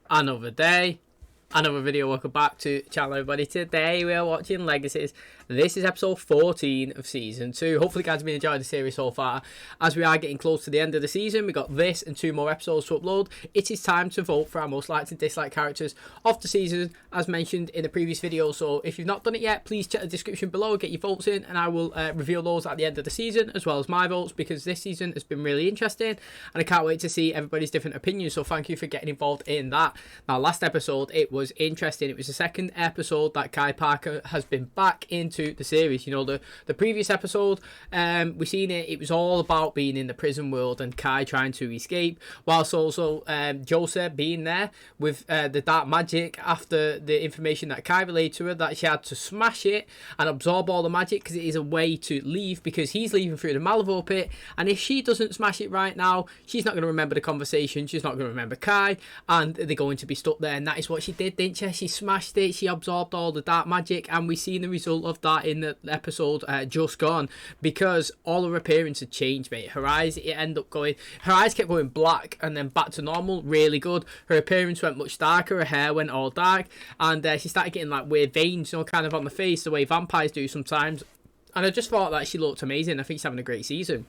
Another day, another video. Welcome back to the channel, everybody. Today we are watching Legacies. This is episode 14 of season 2. Hopefully you guys have been enjoying the series so far. As we are getting close to the end of the season, we got this and 2 more episodes to upload. It is time to vote for our most liked and disliked characters of the season, as mentioned in the previous video. So if you've not done it yet, please check the description below, get your votes in, and I will reveal those at the end of the season, as well as my votes, because this season has been really interesting and I can't wait to see everybody's different opinions. So thank you for getting involved in that. Now, last episode, it was interesting. It was the second episode that Kai Parker has been back into the series. You know, the previous episode, we seen it was all about being in the prison world and Kai trying to escape, whilst also JOSIE being there with the dark magic after the information that Kai relayed to her, that she had to smash it and absorb all the magic, because it is a way to leave, because he's leaving through the Malvo pit, and if she doesn't smash it right now, she's not going to remember the conversation, she's not going to remember Kai, and they're going to be stuck there. And that is what she did, didn't she? She smashed it, she absorbed all the dark magic, and we've seen the result of that in the episode just gone, because all her appearance had changed, mate. Her eyes kept going black and then back to normal, really good. Her appearance went much darker, her hair went all dark, and she started getting like weird veins, you know, kind of on the face, the way vampires do sometimes. And I just thought that she looked amazing. I think she's having a great season.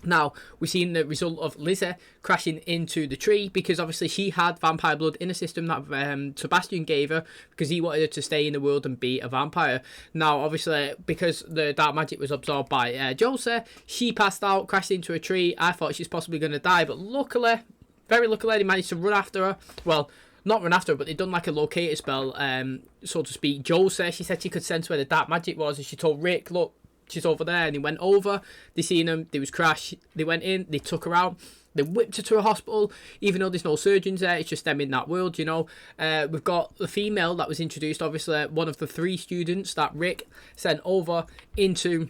Now, we've seen the result of LIZZIE crashing into the tree, because obviously she had vampire blood in a system that Sebastian gave her, because he wanted her to stay in the world and be a vampire. Now, obviously, because the dark magic was absorbed by JOSIE, she passed out, crashed into a tree. I thought she's possibly going to die, but luckily, very luckily, they managed to run after her. Well, not run after her, but they'd done like a locator spell, so to speak. JOSIE, she said she could sense where the dark magic was, and she told Rick, look, she's over there. And he went over, they seen him, there was crash, they went in, they took her out, they whipped her to a hospital, even though there's no surgeons there, it's just them in that world, you know. We've got the female that was introduced, obviously one of the 3 students that Rick sent over into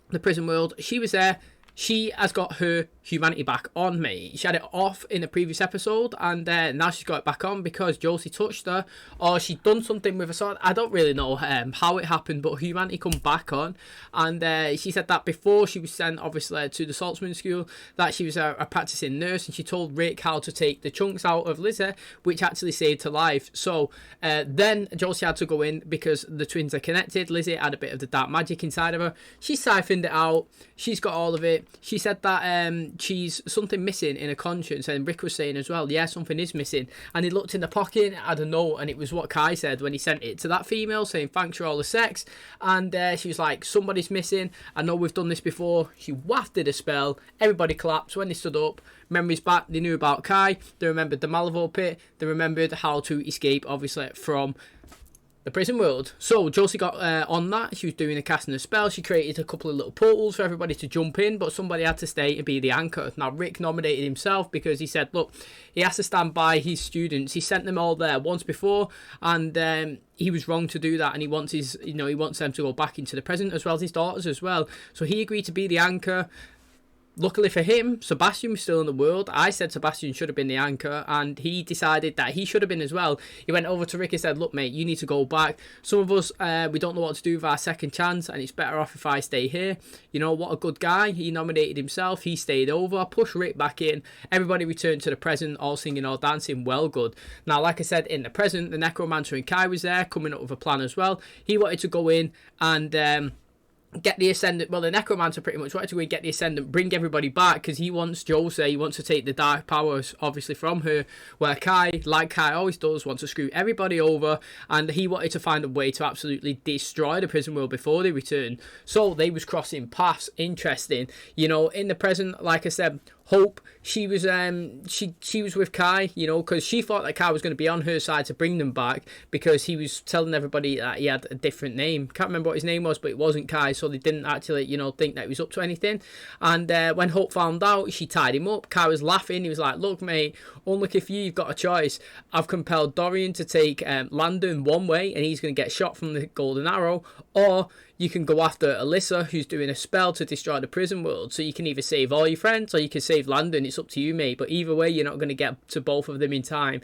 the prison world. She was there. She has got her humanity back on, mate. She had it off in the previous episode, and now she's got it back on because JOSIE touched her, or she'd done something with her sword. I don't really know how it happened, but humanity come back on. And she said that before she was sent, obviously, to the Saltzman school, that she was a practicing nurse, and she told Rick how to take the chunks out of LIZZIE, which actually saved her life. So then JOSIE had to go in, because the twins are connected. LIZZIE had a bit of the dark magic inside of her. She siphoned it out. She's got all of it. She said that she's something missing in her conscience, and Rick was saying as well, yeah, something is missing. And he looked in the pocket, had a note, and it was what Kai said when he sent it to that female, saying thanks for all the sex. And she was like, somebody's missing, I know we've done this before. She wafted a spell, everybody collapsed. When they stood up, memories back, they knew about Kai, they remembered the Malvo pit, they remembered how to escape, obviously, from the prison world. So JOSIE got on that. She was doing a casting a spell. She created a couple of little portals for everybody to jump in, but somebody had to stay and be the anchor. Now, Rick nominated himself, because he said, look, he has to stand by his students. He sent them all there once before, and he was wrong to do that, and he wants his, you know, he wants them to go back into the present, as well as his daughters as well. So he agreed to be the anchor. Luckily for him, Sebastian was still in the world. I said Sebastian should have been the anchor, and he decided that he should have been as well. He went over to Rick and said, look, mate, you need to go back. Some of us, we don't know what to do with our second chance, and it's better off if I stay here. You know, what a good guy. He nominated himself. He stayed over, pushed Rick back in. Everybody returned to the present, all singing, all dancing. Well, good. Now, like I said, in the present, the Necromancer and Kai was there, coming up with a plan as well. He wanted to go in and get the Ascendant. Well, the Necromancer pretty much wanted to go and get the Ascendant, bring everybody back, because he wants JOSIE, he wants to take the dark powers obviously from her, where Kai, like Kai always does, wants to screw everybody over, and he wanted to find a way to absolutely destroy the prison world before they return. So they was crossing paths. Interesting, you know. In the present, like I said, Hope, she was she was with Kai, you know, because she thought that Kai was going to be on her side to bring them back, because he was telling everybody that he had a different name. Can't remember what his name was, but it wasn't Kai, so they didn't actually, you know, think that he was up to anything. And when Hope found out, she tied him up. Kai was laughing. He was like, look, mate, unlucky for you, you've got a choice. I've compelled Dorian to take Landon one way, and he's going to get shot from the golden arrow, or you can go after Alyssa, who's doing a spell to destroy the prison world. So you can either save all your friends, or you can save Landon. It's up to you, mate. But either way, you're not going to get to both of them in time.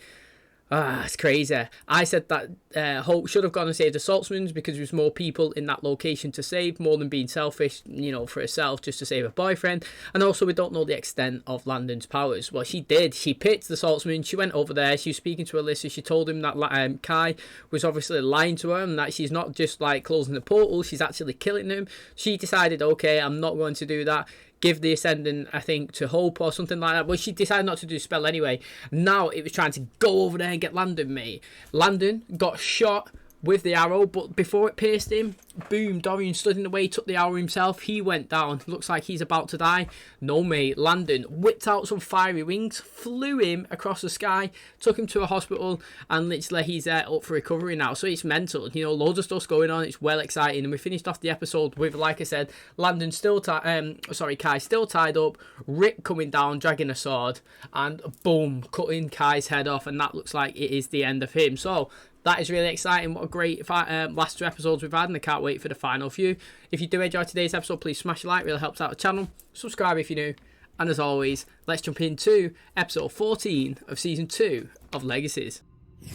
It's crazy. I said that Hope should have gone and saved the Saltzmans because there was more people in that location to save, more than being selfish, you know, for herself, just to save her boyfriend. And also, we don't know the extent of Landon's powers. Well, she did. She picked the Saltzmans. She went over there. She was speaking to Alyssa. She told him that Kai was obviously lying to her and that she's not just like closing the portal, she's actually killing him. She decided, okay, I'm not going to do that. Give the ascendant, I think, to Hope or something like that. But she decided not to do the spell anyway. Now it was trying to go over there and get Landon, mate. Landon got shot with the arrow, but before it pierced him, boom, Dorian stood in the way, took the arrow himself. He went down. Looks like he's about to die. No, mate. Landon whipped out some fiery wings, flew him across the sky, took him to a hospital, and literally he's up for recovery now. So it's mental. You know, loads of stuff's going on. It's well exciting. And we finished off the episode with, like I said, Landon still Kai still tied up, Rick coming down, dragging a sword, and boom, cutting Kai's head off. And that looks like it is the end of him. So that is really exciting. What a great last 2 episodes we've had, and I can't wait for the final few. If you do enjoy today's episode, please smash a like, really helps out the channel. Subscribe if you're new. And as always, let's jump into episode 14 of season 2 of Legacies. You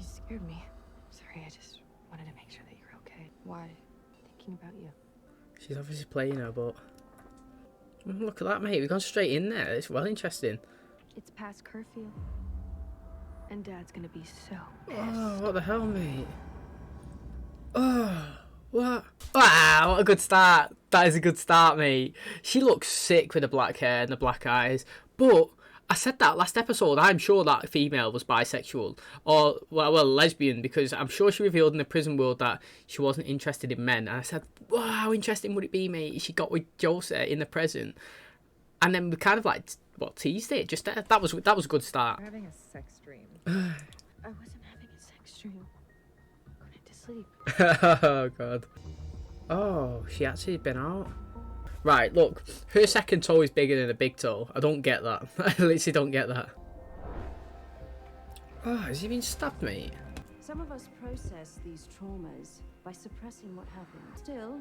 scared me. Sorry, I just wanted to make sure that you're okay. Why? Thinking about you. She's obviously playing her, but look at that, mate. We've gone straight in there. It's well interesting. It's past curfew. And Dad's gonna be so pissed. Oh, what the hell, mate? Oh, what? Wow, what a good start. That is a good start, mate. She looks sick with the black hair and the black eyes. But I said that last episode. I'm sure that female was bisexual or well, lesbian, because I'm sure she revealed in the prison world that she wasn't interested in men. And I said, wow, how interesting would it be, mate? She got with JOSIE in the present, and then we kind of like teased it. Just that was a good start. You're having a sex dream. I wasn't having a sex dream. I went to sleep. Oh god. Oh, she actually been out. Right, look, her second toe is bigger than a big toe. I don't get that. I literally don't get that. Oh, has he been stabbed, mate? Some of us process these traumas by suppressing what happened. Still,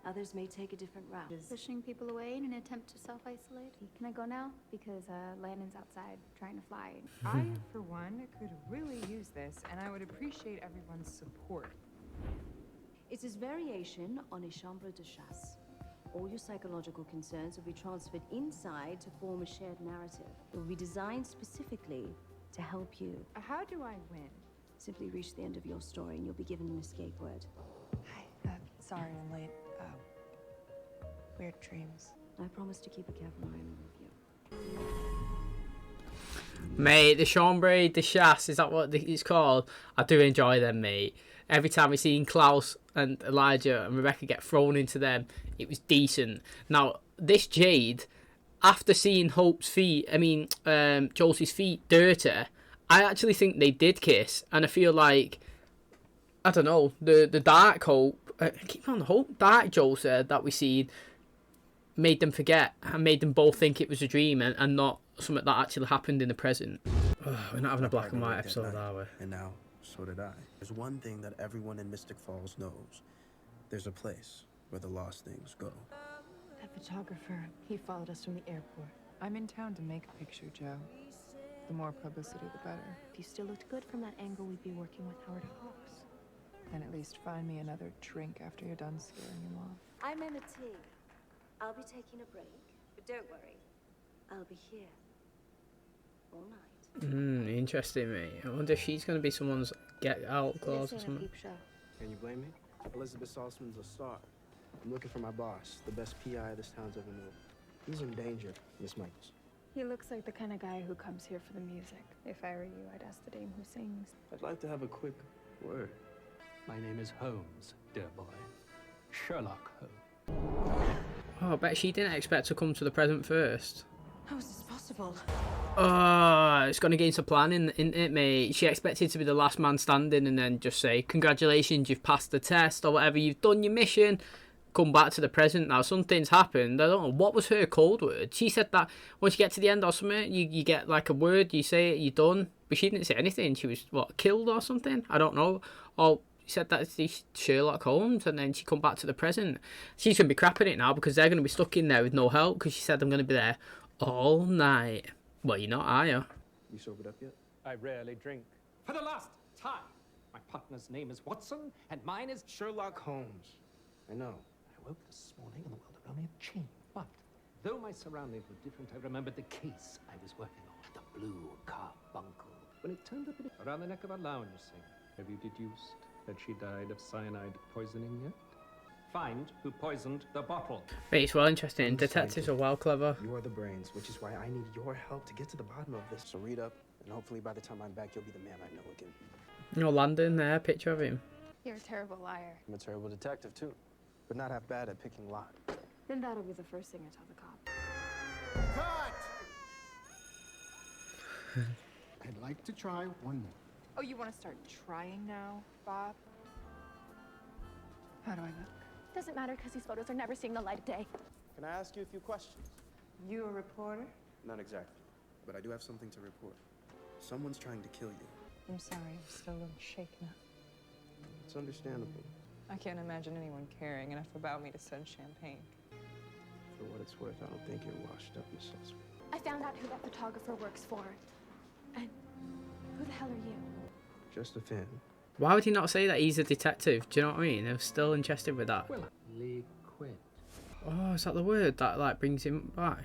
others may take a different route. Pushing people away in an attempt to self-isolate. Can I go now? Because Landon's outside trying to fly. I, for one, could really use this, and I would appreciate everyone's support. It is variation on a chambre de chasse. All your psychological concerns will be transferred inside to form a shared narrative. It will be designed specifically to help you. How do I win? Simply reach the end of your story and you'll be given an escape word. Hi, sorry I'm late. Weird dreams. I promise to keep a careful eye on all of you. Mate, the chambre de chasse, is that what it's called? I do enjoy them, mate. Every time we seen Klaus and Elijah and Rebecca get thrown into them, it was decent. Now, this Jade, after seeing Hope's feet, Josie's feet dirty, I actually think they did kiss. And I feel like, I don't know, the dark Hope, I keep on Hope, dark Josie that we seen made them forget and made them both think it was a dream and not something that actually happened in the present. Oh, we're not having a black and white episode, are we? And now, so did I. There's one thing that everyone in Mystic Falls knows. There's a place where the lost things go. That photographer, he followed us from the airport. I'm in town to make a picture, Joe. The more publicity, the better. If you still looked good from that angle, we'd be working with Howard Hawks. And at least find me another drink after you're done scaring him off. I'm Emma T. I'll be taking a break, but don't worry. I'll be here all night. Interesting, mate. I wonder if she's going to be someone's get out clause or This ain't a something. peep show. Can you blame me? Elizabeth Saltzman's a star. I'm looking for my boss, the best PI this town's ever known. He's in danger, Miss Michaels. He looks like the kind of guy who comes here for the music. If I were you, I'd ask the dame who sings. I'd like to have a quick word. My name is Holmes, dear boy. Sherlock Holmes. Oh, I bet she didn't expect to come to the present first. How is this possible? Oh, it's going against her plan, isn't it, mate? She expected to be the last man standing and then just say, congratulations, you've passed the test or whatever, you've done your mission. Come back to the present now. Something's happened. I don't know. What was her code word? She said that once you get to the end or something, you get like a word, you say it, you're done. But she didn't say anything. She was, what, killed or something? I don't know. Or He said that it's Sherlock Holmes, and then she come back to the present. She's going to be crapping it now because they're going to be stuck in there with no help because she said I'm going to be there all night. Well, you're not, are you? You sobered up yet? I rarely drink. For the last time, my partner's name is Watson, and mine is Sherlock Holmes. I know. I woke this morning and the world had only changed. But though my surroundings were different, I remembered the case I was working on. The blue carbuncle. When it turned up around the neck of our lounge singer. Have you deduced that she died of cyanide poisoning yet? Find who poisoned the bottle. Wait, it's well interesting. I'm Detectives are scientist. well clever. You are the brains, which is why I need your help to get to the bottom of this. So read up, and hopefully by the time I'm back, you'll be the man I know again. You know, Landon there, picture of him. You're a terrible liar. I'm a terrible detective, too, but not half bad at picking lies. Then that'll be the first thing I tell the cop. Cut! I'd like to try one more. Oh, you want to start trying now, Bob? How do I look? Doesn't matter because these photos are never seeing the light of day. Can I ask you a few questions? You a reporter? Not exactly, but I do have something to report. Someone's trying to kill you. I'm sorry, I'm still a little shaken up. It's understandable. I can't imagine anyone caring enough about me to send champagne. For what it's worth, I don't think you're washed up, Miss Sussman. I found out who that photographer works for. And who the hell are you? Just a fan. Why would he not say that he's a detective? Do you know what I mean? I'm still interested with that. Well, liquid. Oh, is that the word that like brings him back?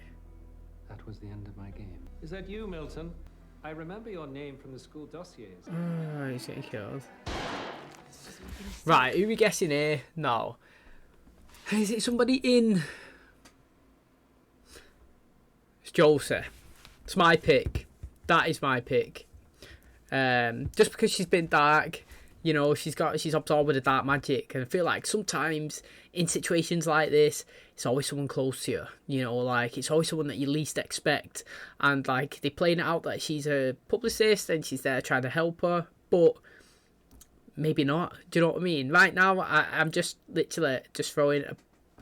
That was the end of my game. Is that you, Milton? I remember your name from the school dossiers. Oh, he's getting killed. Right, who are we guessing here? No. Is it somebody in? It's Josie. It's my pick. That is my pick. Just because she's been dark, you know, she's absorbed with the dark magic, and I feel like sometimes in situations like this, it's always someone close to you. You know, like it's always someone that you least expect, and like they're playing it out that she's a publicist and she's there trying to help her, but maybe not. Do you know what I mean? Right now, I'm just literally just throwing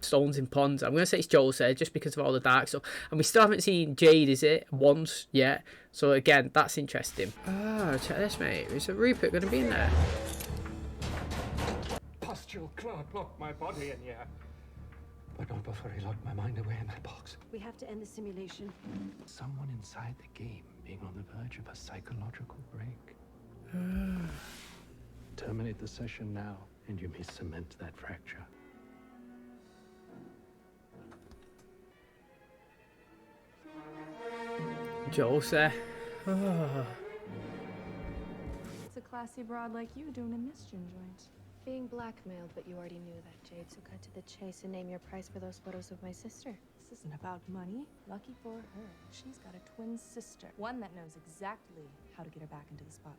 stones in ponds. I'm going to say it's Josie just because of all the dark stuff. And we still haven't seen Jade, is it? Once yet. So again, that's interesting. Ah, check this, mate. Is Rupert going to be in there? Pustule clerk locked my body in here. But not before he locked my mind away in that box. We have to end the simulation. Someone inside the game being on the verge of a psychological break. Terminate the session now, and you may cement that fracture. Josie. Oh. It's a classy broad like you doing a mischief joint. Being blackmailed, but you already knew that, Jade, so cut to the chase and name your price for those photos of my sister. This isn't about money. Lucky for her, she's got a twin sister. One that knows exactly how to get her back into the spotlight.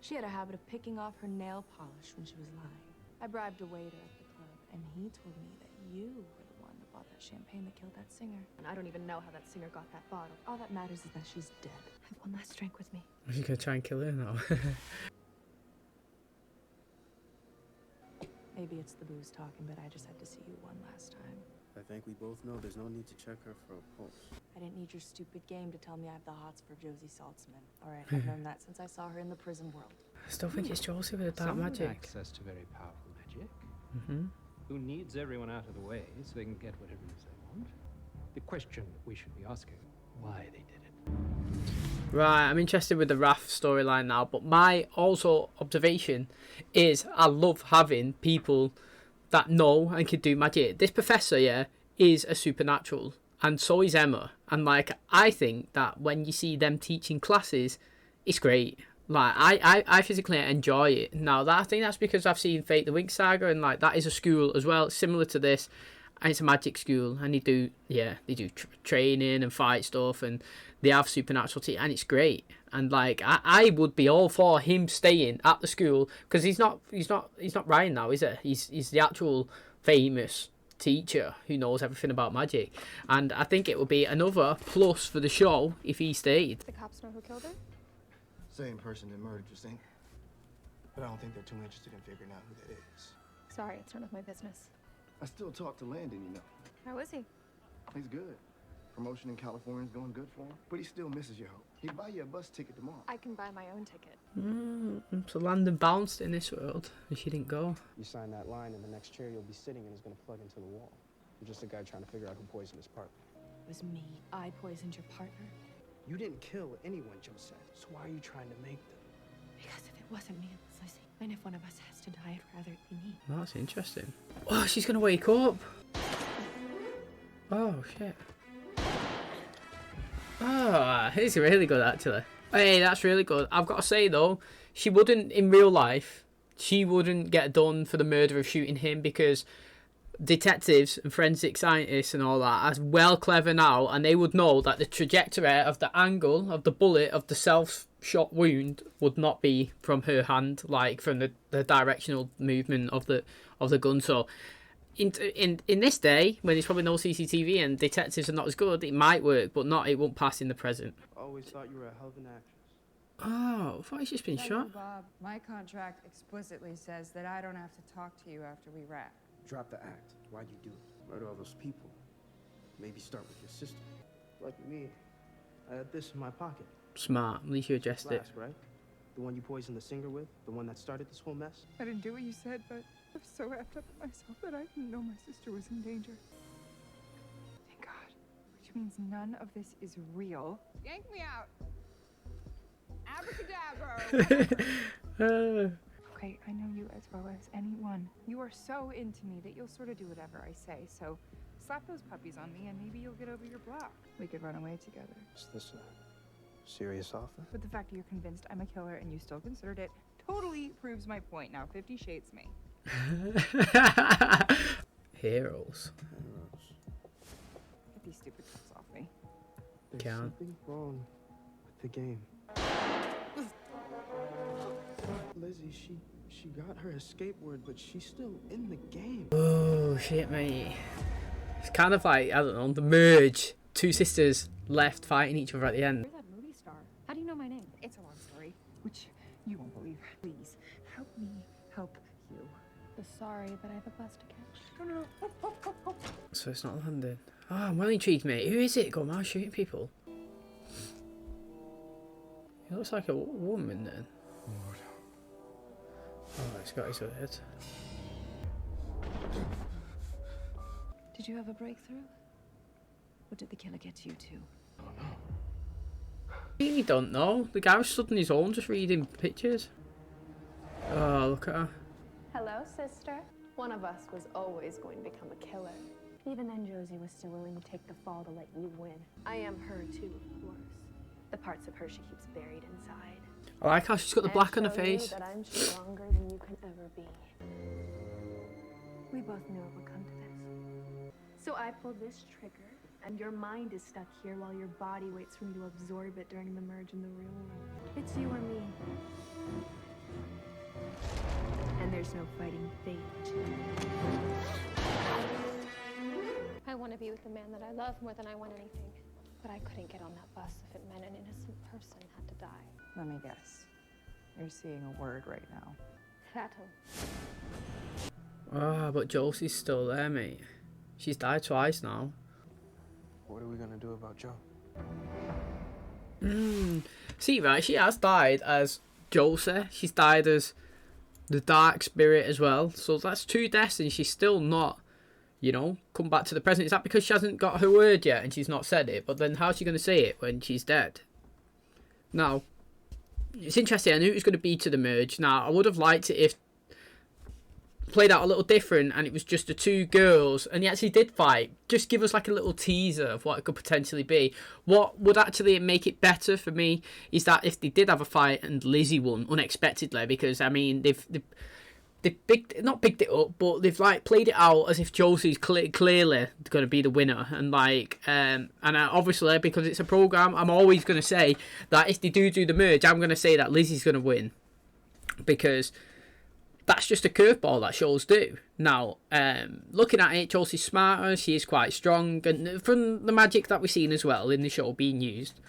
She had a habit of picking off her nail polish when she was lying. I bribed a waiter at the club, and he told me that you were the one that bought that champagne that killed that singer. And I don't even know how that singer got that bottle. All that matters is that she's dead. Have one last drink with me. Are you going to try and kill her now? Maybe it's the booze talking, but I just had to see you one last time. I think we both know there's no need to check her for a pulse. I didn't need your stupid game to tell me I have the hots for Josie Saltzman. All right, I've known that since I saw her in the prison world. I still think it's Josie with the dark Someone with magic. access to very powerful magic. Mm-hmm. Who needs everyone out of the way so they can get whatever it is they want. The question we should be asking, why they did it. Right, I'm interested with the Raph storyline now, but my also observation is I love having people that know and can do magic. This professor, yeah, is a supernatural, and so is Emma. And like, I think that when you see them teaching classes, it's great. Like, I physically enjoy it. Now, I think that's because I've seen Fate the Winx Saga, and like that is a school as well, similar to this, and it's a magic school, and they do training and fight stuff, and they have supernatural and it's great. And like, I would be all for him staying at the school, because he's not Ryan now, is he? He's the actual famous teacher who knows everything about magic, and I think it would be another plus for the show if he stayed. The cops know who killed her? Same person that murdered Justine. But I don't think they're too interested in figuring out who that is. Sorry, it's none of my business. I still talk to Landon, you know. How is he? He's good. promotion in California is going good for him, but he still misses your hope. He'd buy you a bus ticket tomorrow. I can buy my own ticket. So Landon bounced in this world, and she didn't go. You sign that line, and the next chair you'll be sitting in is going to plug into the wall. I'm just a guy trying to figure out who poisoned his partner. It was me. I poisoned your partner. You didn't kill anyone, JOSIE. So why are you trying to make them? Because if it wasn't me, it was Lizzie. And if one of us has to die, I'd rather it be me. That's interesting. Oh, she's gonna wake up. Oh shit. Oh, it's really good actually. Hey, that's really good. I've got to say though, she wouldn't in real life. She wouldn't get done for the murder of shooting him because detectives and forensic scientists and all that are well clever now, and they would know that the trajectory of the angle of the bullet of the self-shot wound would not be from her hand, like from the directional movement of the gun. So in this day, when there's probably no CCTV and detectives are not as good, it might work, but it won't pass in the present. Always thought you were a hell of an actress. Oh, I thought he's just been shot. Bob, my contract explicitly says that I don't have to talk to you after we wrap. Drop the act. Why'd you do it? Murder all those people. Maybe start with your sister. Like me, I had this in my pocket. Smart. At least you addressed it. Flask, right? The one you poisoned the singer with? The one that started this whole mess? I didn't do what you said, but I'm so wrapped up in myself that I didn't know my sister was in danger. Thank God. Which means none of this is real. Yank me out. Abracadabra. Okay, I know you as well as anyone. You are so into me that you'll sort of do whatever I say, so slap those puppies on me and maybe you'll get over your block. We could run away together. Is this a serious offer? But the fact that you're convinced I'm a killer and you still considered it totally proves my point. Now 50 Shades me. Heroes. Get these stupid cups off me. There's Can't. something wrong with the game. Lizzie, she got her escape word, but she's still in the game. Oh shit, mate. It's kind of like, I don't know, the merge. Two sisters left fighting each other at the end. You're that movie star. How do you know my name? It's a long story, which you won't believe. Please, help me help you. Sorry, but I have a bus to catch. No. So it's not London. Oh, I'm well intrigued, mate. Who is it going around shooting people? He looks like a woman then. Lord. Oh, he's got his head. Did you have a breakthrough? Or did the killer get to you too? You don't know. The guy was stood on his own just reading pictures. Oh, look at her. Hello, sister. One of us was always going to become a killer. Even then, Josie was still willing to take the fall to let you win. I am her too, of course. The parts of her she keeps buried inside. I like how she's got the black on her And show you face. that I'm stronger than you can ever be. We both knew it would come to this. So I pulled this trigger, and your mind is stuck here while your body waits for me to absorb it during the merge in the real world. It's you or me. And there's no fighting fate. I want to be with the man that I love more than I want anything. But I couldn't get on that bus if it meant an innocent person had to die. Let me guess. You're seeing a word right now. Fatum. Ah, but Josie's still there, mate. She's died twice now. What are we gonna do about Joe? See, right, she has died as Josie. She's died as the dark spirit as well. So that's two deaths and she's still not, you know, come back to the present. Is that because she hasn't got her word yet and she's not said it? But then how's she going to say it when she's dead? Now, it's interesting. I knew it was going to be to the merge. Now, I would have liked it if played out a little different and it was just the two girls and they actually did fight. Just give us like a little teaser of what it could potentially be. What would actually make it better for me is that if they did have a fight and Lizzie won unexpectedly, because I mean they've not picked it up, but they've like played it out as if Josie's clearly going to be the winner, and like obviously because it's a program, I'm always going to say that if they do the merge, I'm going to say that Lizzie's going to win, because that's just a curveball that shows do. Now, looking at it, Josie's smarter, she is quite strong, and from the magic that we've seen as well in the show being used,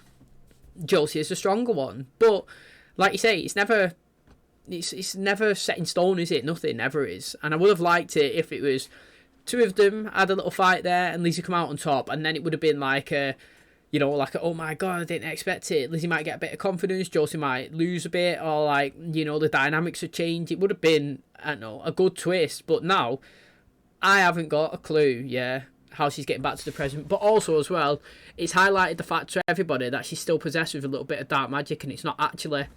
Josie is the stronger one. But like you say, it's never set in stone, is it? Nothing ever is. And I would have liked it if it was two of them had a little fight there, and Lizzie come out on top, and then it would have been like a, you know, like a, oh my god, I didn't expect it. Lizzie might get a bit of confidence, Josie might lose a bit, or like, you know, the dynamics would change. It would have been, I don't know, a good twist. But now, I haven't got a clue, how she's getting back to the present. But also as well, it's highlighted the fact to everybody that she's still possessed with a little bit of dark magic, and it's not actually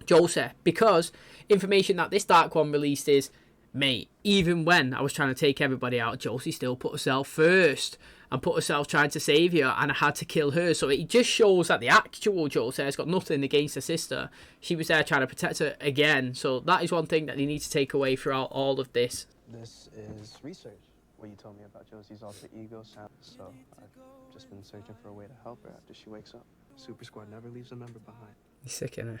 Josie. Because information that this Dark One released is, mate, even when I was trying to take everybody out, Josie still put herself first and put herself trying to save you, and I had to kill her. So it just shows that the actual Josie has got nothing against her sister. She was there trying to protect her again. So that is one thing that you need to take away throughout all of this. This is research, what you told me about Josie's alter ego sound. So I've just been searching for a way to help her after she wakes up. Super Squad never leaves a member behind. You're sick, innit?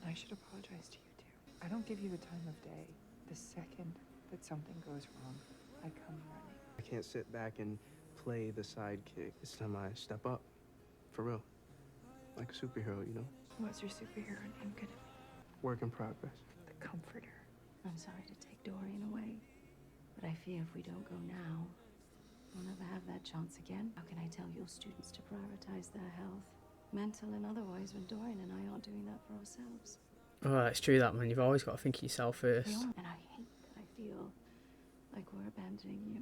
I should apologize to you, too. I don't give you the time of day. The second that something goes wrong, I come running. I can't sit back and play the sidekick. It's time I step up. For real. Like a superhero, you know? What's your superhero name gonna be? Work in progress. The Comforter. I'm sorry to take Dorian away, but I fear if we don't go now, we'll never have that chance again. How can I tell your students to prioritize their health, mental and otherwise, when Dorian and I aren't doing that for ourselves? Oh, it's true that, man. You've always got to think of yourself first. And I hate that I feel like we're abandoning you.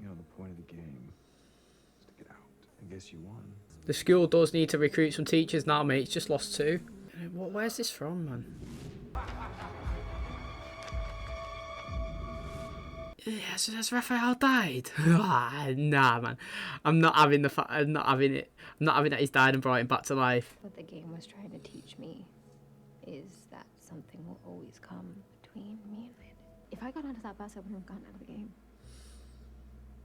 You know, the point of the game is to get out. I guess you won. The school does need to recruit some teachers now, mate. It's just lost 2. Where's this from, man? Yeah, so has Raphael died? Nah, man. I'm not having I'm not having it. I'm not having that he's died and brought him back to life. What the game was trying to teach me is that something will always come between me and Landon. If I got onto that bus, I wouldn't have gotten out of the game.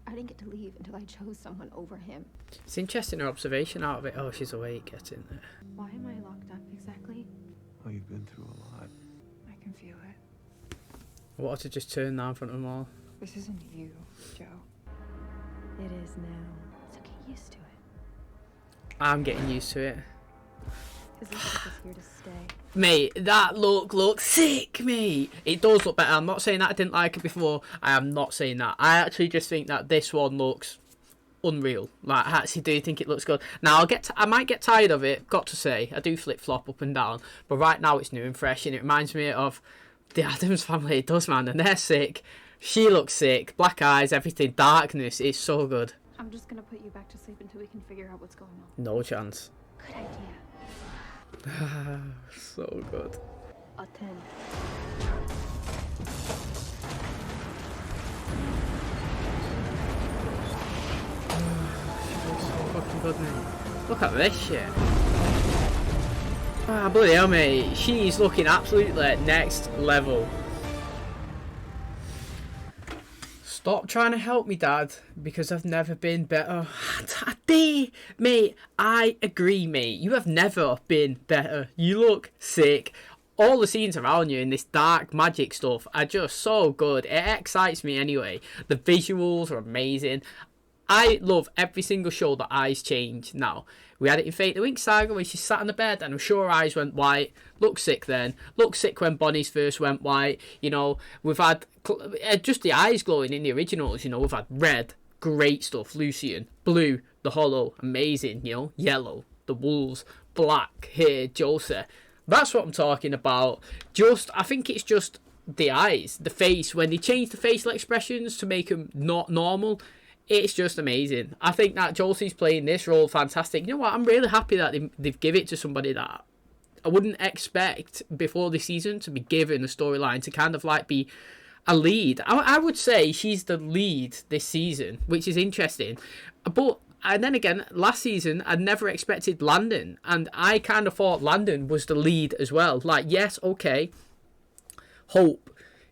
I didn't get to leave until I chose someone over him. It's interesting her observation out of it. Oh, she's awake. Get in there. Why am I locked up exactly? Oh, you've been through a lot. I can feel it. I wanted to just turn now in front of them all. This isn't you, Joe. It is now. So get used to it. I'm getting used to it. Because this is here to stay. Mate, that looks sick, mate. It does look better. I'm not saying that I didn't like it before. I am not saying that. I actually just think that this one looks unreal. Like, I actually do think it looks good. Now, I might get tired of it, got to say. I do flip-flop up and down. But right now, it's new and fresh, and it reminds me of the Addams Family. It does, man, and they're sick. She looks sick. Black eyes, everything. Darkness. It's so good. I'm just gonna put you back to sleep until we can figure out what's going on. No chance. Good idea. So good. Attend. So fucking good, mate. Look at this shit. Ah, bloody hell, mate. She's looking absolutely next level. Stop trying to help me, Dad, because I've never been better. Mate, I agree, mate. You have never been better. You look sick. All the scenes around you in this dark magic stuff are just so good. It excites me anyway. The visuals are amazing. I love every single show that eyes change now. We had it in Fate the Winx Saga when she sat on the bed and I'm sure her eyes went white. Looked sick then. Looked sick when Bonnie's first went white. You know, we've had just the eyes glowing in the originals. You know, we've had red, great stuff. Lucian, blue, the Hollow, amazing. You know, yellow, the Wolves, black, here, Josie. That's what I'm talking about. I think it's just the eyes, the face. When they change the facial expressions to make them not normal, it's just amazing. I think that Josie's playing this role fantastic. You know what? I'm really happy that they've given it to somebody that I wouldn't expect before the season to be given a storyline to kind of like be a lead. I would say she's the lead this season, which is interesting. But and then again, last season, I never expected Landon. And I kind of thought Landon was the lead as well. Like, yes, okay, Hope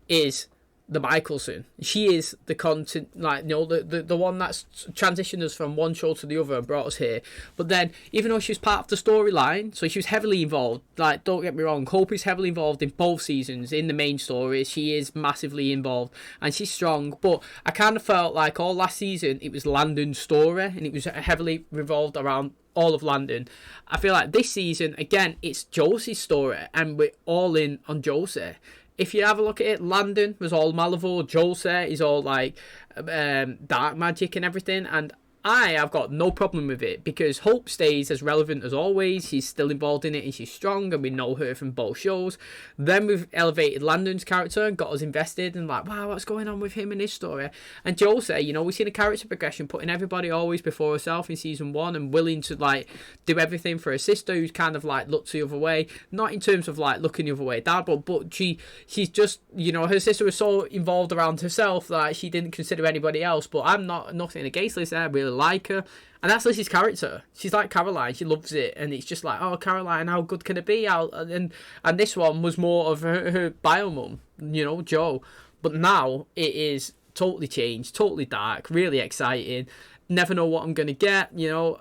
is the Michelson. She is the content, like, you know, the one that's transitioned us from one show to the other and brought us here. But then, even though she was part of the storyline, so she was heavily involved, like, don't get me wrong, Hope is heavily involved in both seasons, in the main stories. She is massively involved, and she's strong. But I kind of felt like all last season, it was Landon's story, and it was heavily revolved around all of Landon. I feel like this season, again, it's Josie's story, and we're all in on Josie. if you have a look at it, Landon was all Malivore, JOSIE is all like dark magic and everything, and I've got no problem with it because Hope stays as relevant as always. She's still involved in it and she's strong, and we know her from both shows. Then we've elevated Landon's character and got us invested and like, wow, what's going on with him and his story? And JOSIE, you know, we've seen a character progression, putting everybody always before herself in season 1 and willing to like do everything for her sister, who's kind of like looked the other way, not in terms of like looking the other way dad, but she's just, you know, her sister was so involved around herself that she didn't consider anybody else. But I'm nothing against Liz there, I really like her, and that's Lizzie's character. She's like Caroline, she loves it, and it's just like, oh, Caroline, how good can it be? And this one was more of her bio mum, you know, Joe, but now it is totally changed, totally dark, really exciting. Never know what I'm gonna get, you know.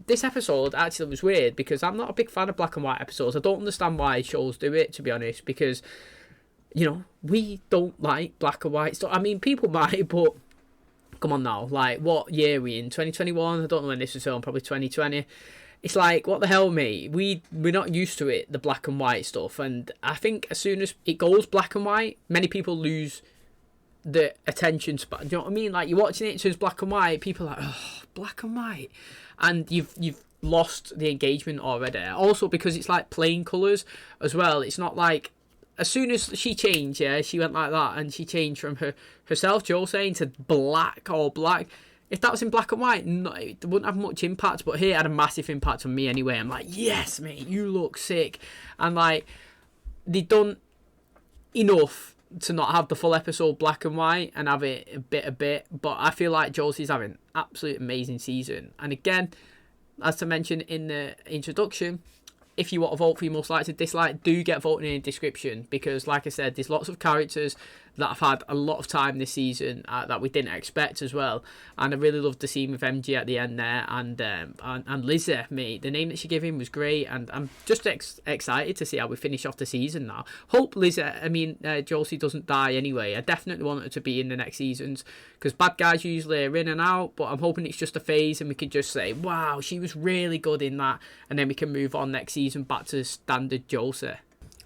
This episode actually was weird because I'm not a big fan of black and white episodes. I don't understand why shows do it, to be honest, because, you know, we don't like black and white stuff. I mean, people might, but come on now, like, what year are we in? 2021? I don't know when this was filmed, probably 2020. It's like, what the hell, mate? We're not used to it, the black and white stuff. And I think as soon as it goes black and white, many people lose the attention span. Do you know what I mean? Like, you're watching it, so it's black and white, people are like, oh, black and white. And you've lost the engagement already. Also, because it's like plain colours as well. It's not like, as soon as she changed, yeah, she went like that, and she changed from herself, JOSIE, into black, all black. If that was in black and white, no, it wouldn't have much impact, but here it had a massive impact on me anyway. I'm like, yes, mate, you look sick. And like, they've done enough to not have the full episode black and white and have it a bit, but I feel like JOSIE's having an absolute amazing season. And again, as I mentioned in the introduction, if you want to vote for your most liked to dislike, do get voted in the description, because like I said, there's lots of characters that have had a lot of time this season that we didn't expect as well. And I really loved the scene with MG at the end there, and LIZZIE, mate, the name that she gave him was great, and I'm just excited to see how we finish off the season now. Hope JOSIE doesn't die anyway. I definitely want her to be in the next seasons, because bad guys usually are in and out, but I'm hoping it's just a phase and we can just say, wow, she was really good in that, and then we can move on next season back to standard JOSIE.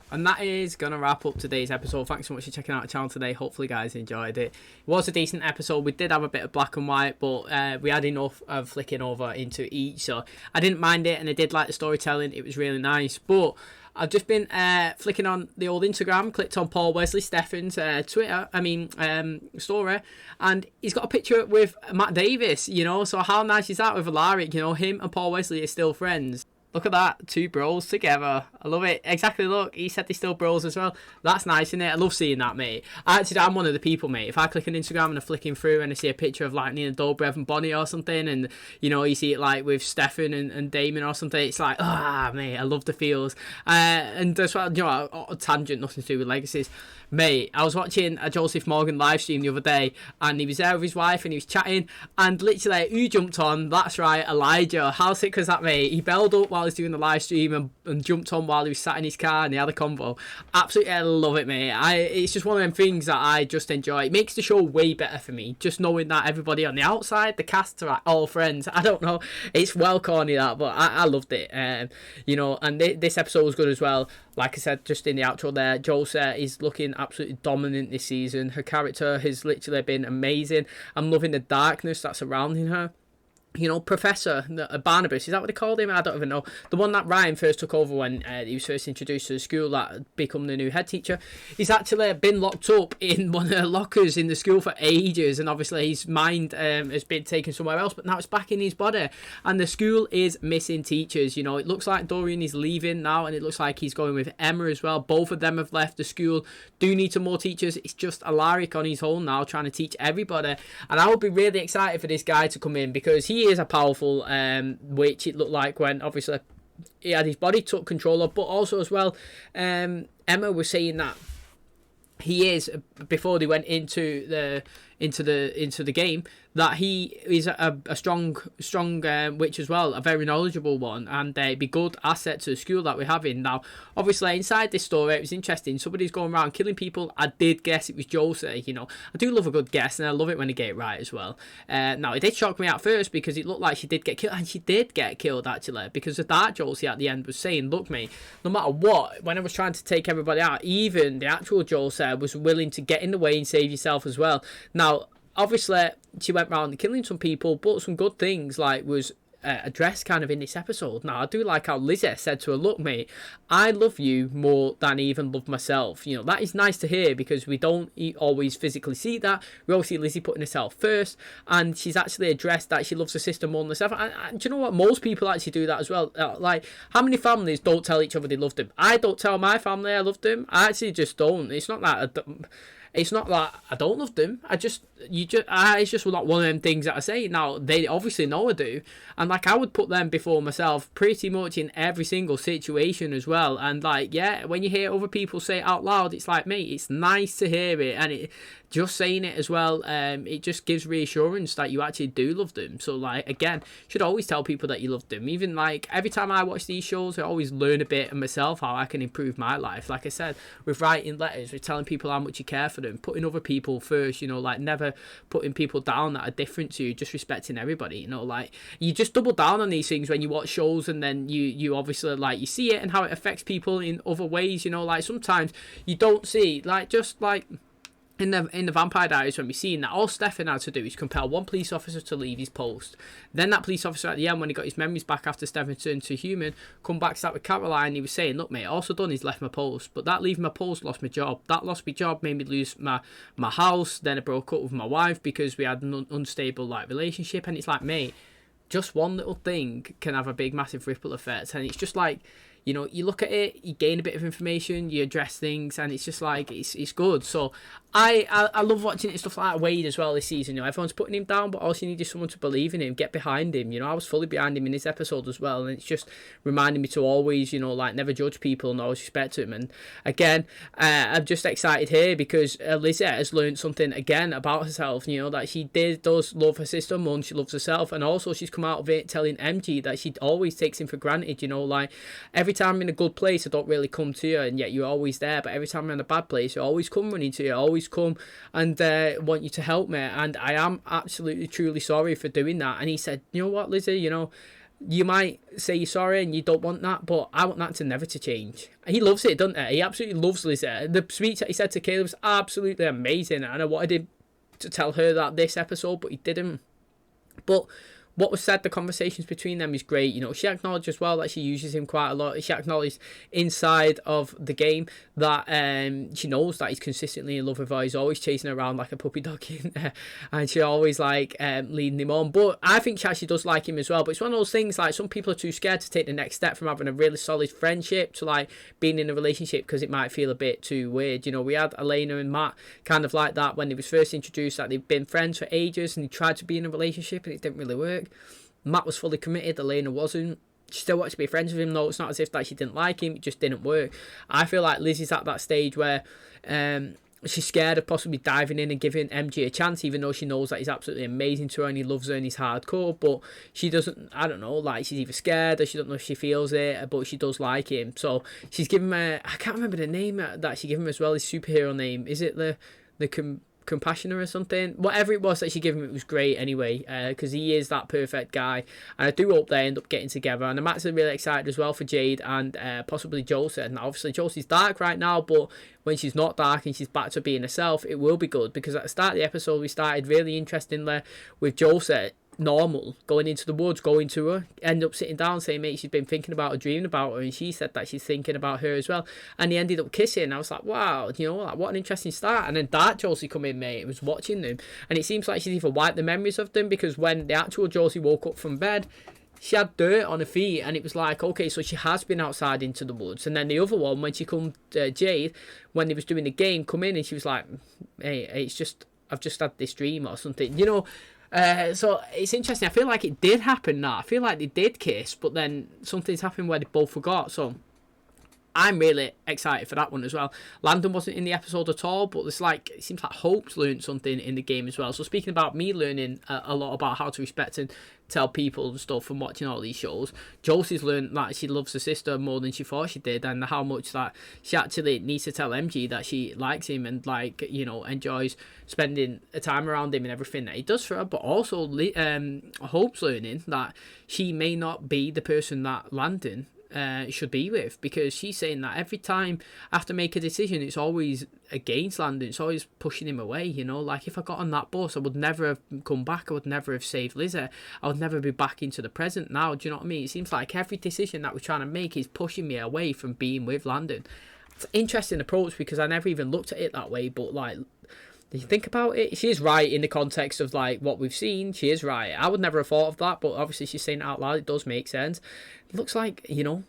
And that is going to wrap up today's episode. Thanks so much for checking out the channel today. Hopefully, guys enjoyed it. It was a decent episode. We did have a bit of black and white, but we had enough of flicking over into each. So I didn't mind it, and I did like the storytelling. It was really nice. But I've just been flicking on the old Instagram, clicked on Paul Wesley Stephen's story, and he's got a picture with Matt Davis, you know. So how nice is that with Alaric? You know, him and Paul Wesley are still friends. Look at that, 2 bros together. I love it. Exactly, look, he said they're still bros as well. That's nice, isn't it? I love seeing that, mate. I'm one of the people, mate. If I click on Instagram and I'm flicking through and I see a picture of like Nina Dobrev and Bonnie or something, and you know, you see it like with Stefan and Damon or something, it's like, mate, I love the feels. And as well, you know, a tangent, nothing to do with Legacies. Mate, I was watching a Joseph Morgan live stream the other day, and he was there with his wife and he was chatting, and literally, who jumped on? That's right, Elijah. How sick was that, mate? He belled up while he was doing the live stream and jumped on while he was sat in his car, and they had a convo. Absolutely, I love it, mate. It's just one of them things that I just enjoy. It makes the show way better for me, just knowing that everybody on the outside, the cast are like all friends. I don't know, it's well corny that, but I loved it. You know, and this episode was good as well. Like I said, just in the outro there, JOSIE is looking absolutely dominant this season. Her character has literally been amazing. I'm loving the darkness that's surrounding her. You know, Professor Barnabas, is that what they called him? I don't even know. The one that Ryan first took over when he was first introduced to the school, that had become the new head teacher. He's actually been locked up in one of the lockers in the school for ages, and obviously his mind has been taken somewhere else, but now it's back in his body. And the school is missing teachers. You know, it looks like Dorian is leaving now, and it looks like he's going with Emma as well. Both of them have left the school. Do need some more teachers. It's just Alaric on his own now, trying to teach everybody. And I would be really excited for this guy to come in, because he is a powerful witch, it looked like, when obviously he had his body took control of, but also as well, Emma was saying that he is, before they went into into the game, that he is a strong witch as well, a very knowledgeable one, and be good asset to the school that we're having. Now, obviously, inside this story, it was interesting. Somebody's going around killing people. I did guess it was Josie. You know, I do love a good guess, and I love it when they get it right as well. Now, it did shock me at first because it looked like she did get killed, and she did get killed, actually, because the dark Josie at the end was saying, look, mate, no matter what, when I was trying to take everybody out, even the actual Josie was willing to get in the way and save yourself as well. Now, obviously, she went around killing some people, but some good things like was addressed kind of in this episode. Now, I do like how LIZZIE said to her, look, mate, I love you more than I even love myself. You know, that is nice to hear because we don't always physically see that. We always see LIZZIE putting herself first, and she's actually addressed that she loves her sister more than herself. And do you know what? Most people actually do that as well. Like, how many families don't tell each other they love them? I don't tell my family I love them. I actually just don't. It's not that I don't love them. It's just not one of them things that I say. Now, they obviously know I do. And, like, I would put them before myself pretty much in every single situation as well. And, like, yeah, when you hear other people say it out loud, it's like, mate, it's nice to hear it. And just saying it as well, it just gives reassurance that you actually do love them. So, like, again, should always tell people that you love them. Even, like, every time I watch these shows, I always learn a bit of myself, how I can improve my life. Like I said, with writing letters, with telling people how much you care for them, putting other people first, you know, like, never putting people down that are different to you, just respecting everybody, you know, like, you just double down on these things when you watch shows, and then you obviously, like, you see it and how it affects people in other ways, you know, like, sometimes you don't see, like, just, like, in the Vampire Diaries, when we seen that all Stefan had to do is compel one police officer to leave his post. Then that police officer at the end, when he got his memories back after Stefan turned to human, come back, sat with Caroline, he was saying, look, mate, also done is left my post, but that leaving my post lost my job. That lost my job, made me lose my house. Then I broke up with my wife because we had an unstable, like, relationship. And it's like, mate, just one little thing can have a big, massive ripple effect. And it's just like, you know, you look at it, you gain a bit of information, you address things, and it's just like, it's good. So I love watching it, stuff like Wade as well this season. You know, everyone's putting him down, but all you need is someone to believe in him, get behind him. You know, I was fully behind him in this episode as well, and it's just reminding me to always, you know, like, never judge people and always respect them. And again, I'm just excited here because LIZZIE has learned something again about herself. You know, that she does love her sister more than she loves herself, and also she's come out of it telling MG that she always takes him for granted. You know, like, every time I'm in a good place, I don't really come to you, and yet you're always there. But every time I'm in a bad place, I always come running to you, I always come and want you to help me. And I am absolutely, truly sorry for doing that. And he said, you know what, LIZZIE, you know, you might say you're sorry and you don't want that, but I want that to never to change. He loves it, doesn't he? He absolutely loves LIZZIE. The speech that he said to Caleb was absolutely amazing, and I wanted him to tell her that this episode, but he didn't. But what was said, the conversations between them is great. You know, she acknowledged as well that she uses him quite a lot. She acknowledged inside of the game that she knows that he's consistently in love with her. He's always chasing her around like a puppy dog, and she always, like, leading him on. But I think she actually does like him as well. But it's one of those things, like, some people are too scared to take the next step from having a really solid friendship to, like, being in a relationship because it might feel a bit too weird. You know, we had Elena and Matt kind of like that when they was first introduced, that they've been friends for ages and they tried to be in a relationship and it didn't really work. Matt was fully committed, Elena wasn't. She still wanted to be friends with him, though. It's not as if that she didn't like him, it just didn't work. I feel like Lizzie's at that stage where she's scared of possibly diving in and giving MG a chance, even though she knows that he's absolutely amazing to her and he loves her and he's hardcore. But she doesn't, I don't know, like, she's either scared or she don't know if she feels it, but she does like him. So she's given him I can't remember the name that she gave him as well, his superhero name. Is it the Compassioner or something? Whatever it was that she gave him, it was great anyway, because he is that perfect guy, and I do hope they end up getting together. And I'm actually really excited as well for Jade and possibly Josie. And obviously Josie's dark right now, but when she's not dark and she's back to being herself, it will be good, because at the start of the episode we started really interestingly with Josie normal, going into the woods, going to her, end up sitting down saying, mate, she's been thinking about her, dreaming about her, and she said that she's thinking about her as well, and they ended up kissing. I was like, wow, you know, like, what an interesting start. And then Dark Josie come in, mate, was watching them, and it seems like she's either wiped the memories of them, because when the actual Josie woke up from bed, she had dirt on her feet, and it was like, okay, so she has been outside into the woods. And then the other one, when she come, Jade, when they was doing the game, come in and she was like, hey, it's just, I've just had this dream or something, you know. So it's interesting. I feel like it did happen now. I feel like they did kiss, but then something's happened where they both forgot. So I'm really excited for that one as well. Landon wasn't in the episode at all, but it's like, it seems like Hope's learned something in the game as well. So speaking about me learning a lot about how to respect and tell people and stuff from watching all these shows, Josie's learned that she loves her sister more than she thought she did, and how much that she actually needs to tell MG that she likes him and, like, you know, enjoys spending time around him and everything that he does for her. But also Hope's learning that she may not be the person that Landon should be with, because she's saying that every time I have to make a decision, it's always against Landon, it's always pushing him away, you know. Like, if I got on that bus, I would never have come back, I would never have saved Lizzzie, I would never be back into the present now. Do you know what I mean? It seems like every decision that we're trying to make is pushing me away from being with Landon. It's an interesting approach, because I never even looked at it that way, but like, you think about it, she is right in the context of like what we've seen. She is right. I would never have thought of that, but obviously she's saying it out loud. It does make sense. It looks like, you know,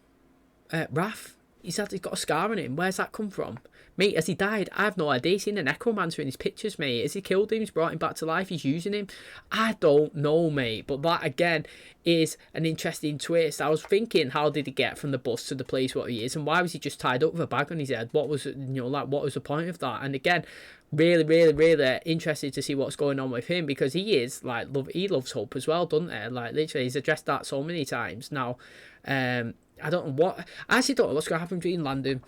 Raph, he's got a scar on him. Where's that come from? Mate, has he died? I have no idea. He's seen a necromancer in his pictures, mate. Has he killed him? He's brought him back to life? He's using him? I don't know, mate. But that, again, is an interesting twist. I was thinking, how did he get from the bus to the place what he is? And why was he just tied up with a bag on his head? What was, you know, like, what was the point of that? And again, really, really, really interested to see what's going on with him, because he is, like, he loves Hope as well, doesn't he? Like, literally, he's addressed that so many times. Now, I actually don't know what's going to happen between Landon,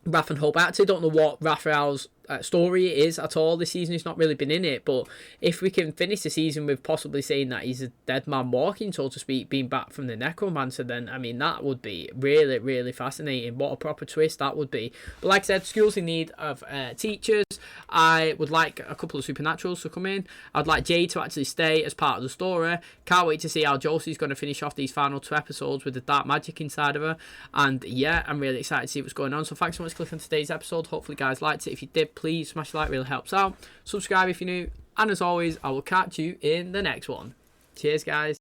Raph and Hope. I actually don't know what Raphael's story is at all this season. He's not really been in it, but if we can finish the season with possibly saying that he's a dead man walking, so to speak, being back from the necromancer, then I mean, that would be really, really fascinating. What a proper twist that would be. But like I said, school's in need of teachers. I would like a couple of supernaturals to come in. I'd like Jade to actually stay as part of the story. Can't wait to see how Josie's going to finish off these final 2 episodes with the dark magic inside of her. And yeah, I'm really excited to see what's going on. So thanks so much for clicking on today's episode. Hopefully you guys liked it. If you did, please smash the like, really helps out. Subscribe if you're new, and as always, I will catch you in the next one. Cheers, guys.